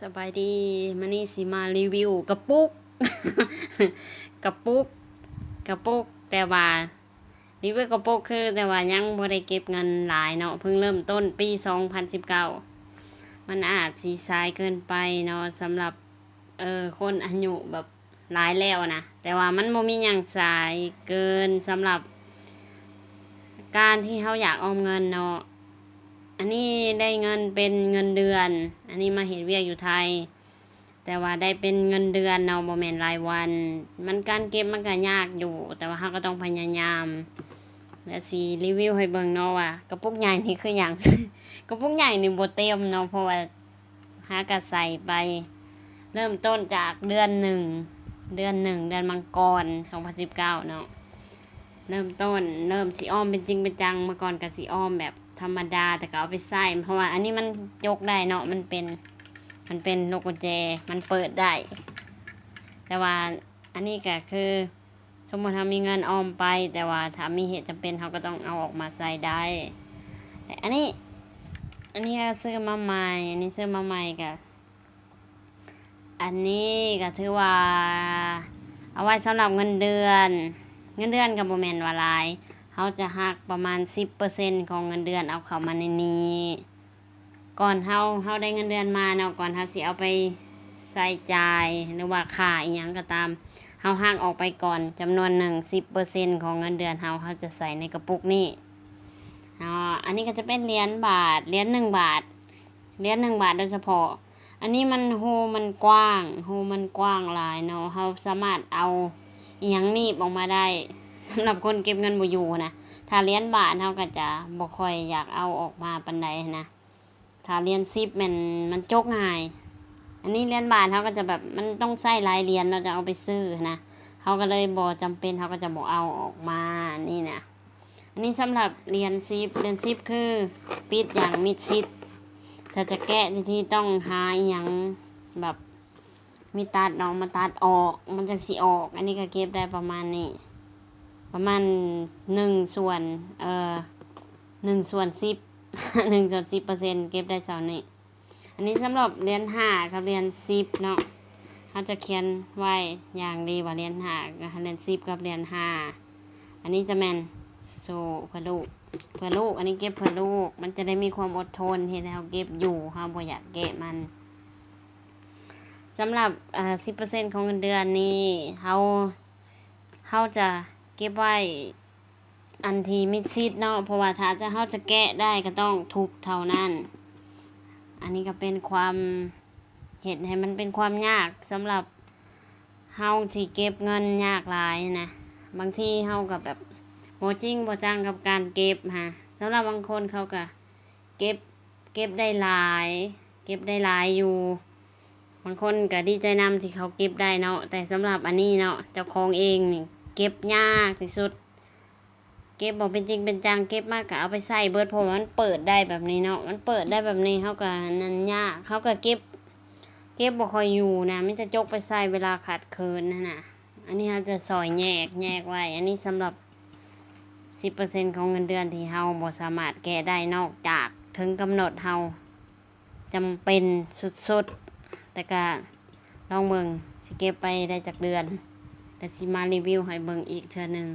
สบายดีมื้อนี้สิมารีวิวกระปุก กระปุกแต่ว่ารีวิวกระปุกคือแต่ว่ายังบ่ได้เก็บเงินหลายเนาะเพิ่งเริ่มต้นปี2019มันอาจสิสายเกินไปเนาะสำหรับคนอายุแบบหลายแล้วนะแต่ว่ามันบ่มีหยังสายเกินสำหรับการที่เฮาอยากออมเงินเนาะอันนี้ได้เงินเป็นเงินเดือน อันนี้มาเฮ็ดเวียกอยู่ไทย แต่ว่าได้เป็นเงินเดือนเนาะบ่แม่นรายวัน มันการเก็บมันก็ยากอยู่ แต่ว่าเราก็ต้องพยายาม และสิรีวิวให้เบิ่งเนาะว่ากระปุกใหญ่นี่คือหยัง กระปุกใหญ่นี่บ่เต็มเนาะเพราะว่าหาก็ใส่ไป เริ่มต้นจากเดือนหนึ่งเดือนมังกร2019เนาะเริ่มต้นเริ่มสิอ้อมเป็นจริงเป็นจังเมื่อก่อนก็สิอ้อมแบบธรรมดาแต่ก็เอาไปใส่เพราะว่าอันนี้มันยกได้เนาะมันเป็นลูกกุญแจมันเปิดได้ แต่ว่าอันนี้ก็คือสมมติเรามีเงินออมไป แต่ว่าถ้ามีเหตุจำเป็นเราก็ต้องเอาออกมาใส่ได้แต่อันนี้ก็ซื้อมาใหม่อันนี้ซื้อมาใหม่ก็อันนี้ก็ถือว่าเอาไว้สำหรับเงินเดือนกับบ่แม่นว่าหลายเขาจะหักประมาณ 10% ของเงินเดือนเอาเข้ามาในนี้ก่อนเฮาได้เงินเดือนมาเนาะก่อนเฮาสิเอาไปใส่จ่ายหรือว่าค่าอีหยังก็ตามเฮาหักออกไปก่อนจำนวนหนึ่ง 10% ของเงินเดือนเฮาจะใส่ในกระปุกนี้อันนี้ก็จะเป็นเหรียญบาทเหรียญ1 บาทโดยเฉพาะอันนี้มันมันกว้างหลายเนาะเฮาสามารถเอาอีหยังหนีบออกมาได้สำหรับคนเก็บเงินบ่อยู่นะถ้าเหรียญบาทเฮาก็จะบ่ค่อยอยากเอาออกมาปานใดนะถ้าเหรียญ10มันจกง่ายอันนี้เหรียญบาทเฮาก็จะแบบมันต้องใช้หลายเหรียญเราจะเอาไปซื้อนะเฮาก็เลยบ่จำเป็นเฮาก็จะบ่เอาออกมานี่นะอันนี้สำหรับเหรียญ10คือปิดอย่างมิดชิดถ้าจะแกะที่ต้องหาอีหยังแบบมีตัดเนาะมาตัดออกมันจังสิออกอันนี้ก็เก็บได้ประมาณนี้ประมาณ1 ส่วน1 ส่วน 10 1 ส่วน 10% เก็บได้เท่านี้อันนี้สำหรับเหรียญ5กับเหรียญ10เนาะเขาจะเขียนไว้อย่างดีว่าเหรียญ5กับเหรียญ10กับเหรียญ5อันนี้จะแม่นโซ่เพื่อลูกอันนี้เก็บเพื่อลูกมันจะได้มีความอดทนเฮ็ดให้เราเก็บอยู่เฮาบ่อยากแกะมันสำหรับ10% ของเงินเดือนนี้เฮาจะเก็บไว้อันที่มิดชิดเนาะเพราะว่าถ้าเฮาจะแกะได้ก็ต้องทุบเท่านั้นอันนี้ก็เป็นความเห็นให้มันเป็นความยากสำหรับเฮาที่เก็บเงินยากหลายนะบางทีเฮาก็แบบบ่จริงบ่จังกับการเก็บฮะสำหรับบางคนเขาก็เก็บได้หลายอยู่บางคนก็ดีใจนำที่เขาเก็บได้เนาะแต่สำหรับอันนี้เนาะเจ้าของเองนี่เก็บยากที่สุดเก็บบ่เป็นจริงเป็นจังเก็บมากก็เอาไปใส่เบิดเพราะมันเปิดได้แบบนี้เนาะมันเปิดได้แบบนี้เฮาก็นั่นยากเฮาก็เก็บบ่ค่อยอยู่นะมีแต่จกไปใส่เวลาขาดเคินนั่นน่ะอันนี้เฮาจะซอยแยกไว้อันนี้สำหรับ 10% ของเงินเดือนที่เฮาบ่สามารถแก้ได้นอกจากถึงกำหนดเฮาจำเป็นสุดๆแต่ก็ลองเบิ่งสิเก็บไปได้จากเดือนแต่สิมารีวิวให้เบิ่งอีกเทื่อนึง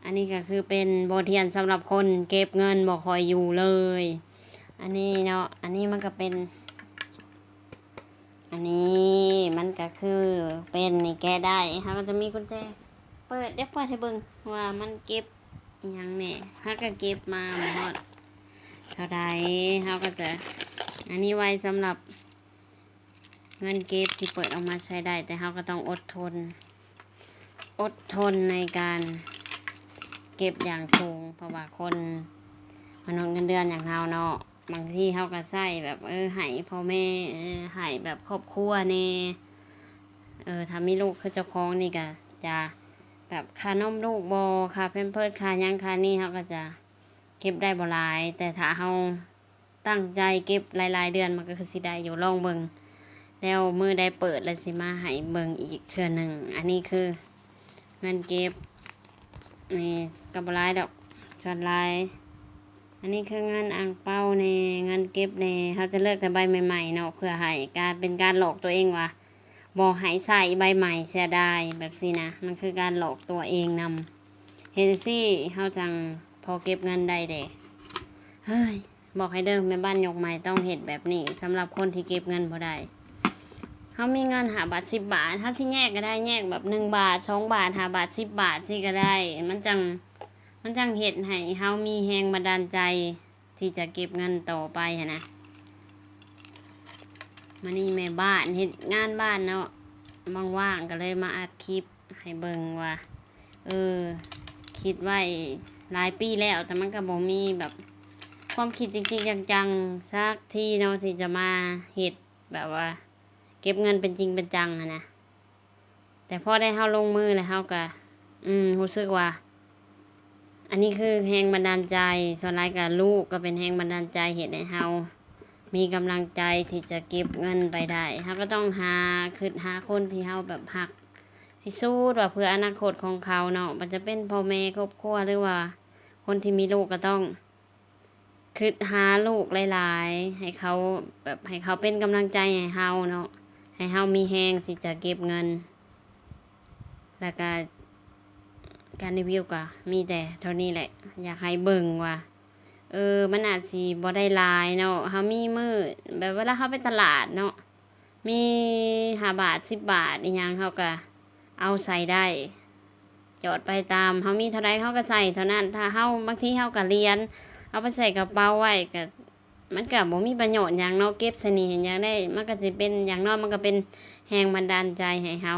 อันนี้ก็คือเป็นบทเรียนสำหรับคนเก็บเงินบ่ค่อยอยู่เลยอันนี้เนาะอันนี้มันก็เป็นอันนี้มันก็คือเป็นนี่แก้ได้ค่ะมันจะมีกุญแจเปิดให้เบิ่งว่ามันเก็บอิหยังแหน่ถ้าก็เก็บมาหมดเท่าใดเฮาก็จะอันนี้ไว้สำหรับเงินเก็บที่เปิดออกมาใช้ได้แต่เฮาก็ต้องอดทนในการเก็บอย่างสูงเพราะว่าคนมนุษย์เงินเดือนอย่างเฮาเนาะบางทีเฮาก็ใช้แบบให้พ่อแม่ให้แบบครอบครัวนี่ถ้ามีลูกคือเจ้าของนี่ก็จะแบบค่านมลูกบ่ค่าแพมเพิร์สค่าหยังค่านี่เฮาก็จะเก็บได้บ่หลายแต่ถ้าเฮาตั้งใจเก็บหลายๆเดือนมันก็คือสิได้อยู่ลองเบิ่งแล้วมื้อใดเปิดแล้วสิมาให้เบิ่งอีกเทื่อนึงอันนี้คือเงินเก็บนี่ก็บ่หลายดอกส่วนหลายอั อันนี้คือเงินอ่างเป้าในเงินเก็บในเขาจะเลิกแต่ใบใหม่ๆเนาะเพื่อให้การเป็นการหลอกตัวเองว่าบอกให้ใส่ใบใหม่เสียดายแบบสินะมันคือการหลอกตัวเองนำเฮดซี่เขาจังพอเก็บเงินได้เด้เฮ้ยบอกให้เดิมแม่บ้านยกใหม่ต้องเห็ดแบบนี้สำหรับคนที่เก็บเงินบ่ได้เขามีเงิน5 บาท10 บาทถ้าสิแยกก็ได้แยกแบบ1 บาท2 บาท5 บาท10 บาทสิก็ได้มันจังเห็ดให้เฮามีแรงบันดาลใจที่จะเก็บเงินต่อไปหั้นนะมานี่แม่บ้านเฮ็ดงานบ้านเนาะว่างๆก็เลยมาอัดคลิปให้เบิ่งว่าคิดไว้หลายปีแล้วแต่มันก็บ่มีแบบความคิดจริงๆจังๆสักทีเนาะที่จะมาเฮ็ดแบบว่าเก็บเงินเป็นจริงเป็นจังนะแต่พอได้เฮาลงมือแล้วเฮาก็รู้สึกว่าอันนี้คือแรงบันดาลใจส่วนหลายกับลูกก็เป็นแรงบันดาลใจเฮ็ดให้เฮามีกำลังใจที่จะเก็บเงินไปได้เฮาก็ต้องหาคนที่เฮาแบบฮักที่สู้ว่าเพื่ออนาคตของเขาเนาะมันจะเป็นพ่อแม่ครอบครัวหรือว่าคนที่มีลูกก็ต้องหาลูกหลายๆให้เขาเป็นกำลังใจให้เฮาเนาะให้เฮามีแรงที่จะเก็บเงินแล้วก็การรีวิวก็มีแต่เท่านี้แหละอยากให้เบิ่งว่ามันอาจสิบ่ได้หลายเนาะเฮามีมื้อแบบเวลาเฮาไปตลาดเนาะมี5 บาท10 บาทอีหยังเฮาก็เอาใส่ได้จอดไปตามเฮามีเท่าใดเฮาก็ใส่เท่านั้นถ้าเฮาบางทีเฮาก็เรียนเอาไปใส่กระเป๋าไว้ก็มันก็บ่มีประโยชน์หยังเนาะเก็บใส่นี่เห็นหยังได้มันก็สิเป็นอย่างน้อยมันก็เป็นแรงบันดาลใจให้เฮา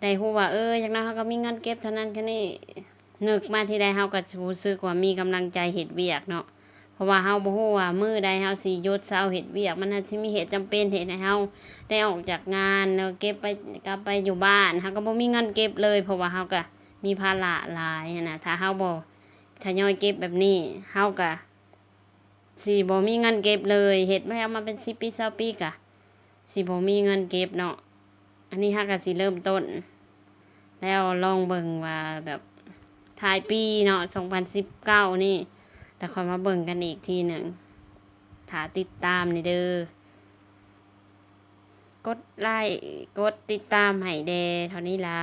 ได้ฮู้ว่าอย่างน้อยเฮาก็มีเงินเก็บเท่านั้นแค่นี้นึกมาทีใดเฮาก็รู้สึกว่ามีกำลังใจเฮ็ดเวียกเนาะเพราะว่าเฮาบ่ฮู้ว่ามื้อใดเฮาสิหยุดเช้าเฮ็ดเวียกมันอาจสิมีเหตุจำเป็นเฮ็ดให้เฮาได้ออกจากงานแล้วเก็บไปกลับไปอยู่บ้านเฮาก็บ่มีเงินเก็บเลยเพราะว่าเฮาก็มีภาระหลายหั้นน่ะถ้าเฮาบ่ทยอยเก็บแบบนี้เฮาก็สิบ่มีเงินเก็บเลยเฮ็ดมาแล้วมาเป็น10 ปี20 ปีก็สิบ่มีเงินเก็บเนาะอันนี้เฮาก็สิเริ่มต้นแล้วลองเบิ่งว่าแบบท้ายปีเนาะ2019นี่แล้วค่อยมาเบิ่งกันอีกทีหนึ่งถ้าติดตามนี่เด้อกดไลค์กดติดตามให้แด่เท่านี้ล่ะ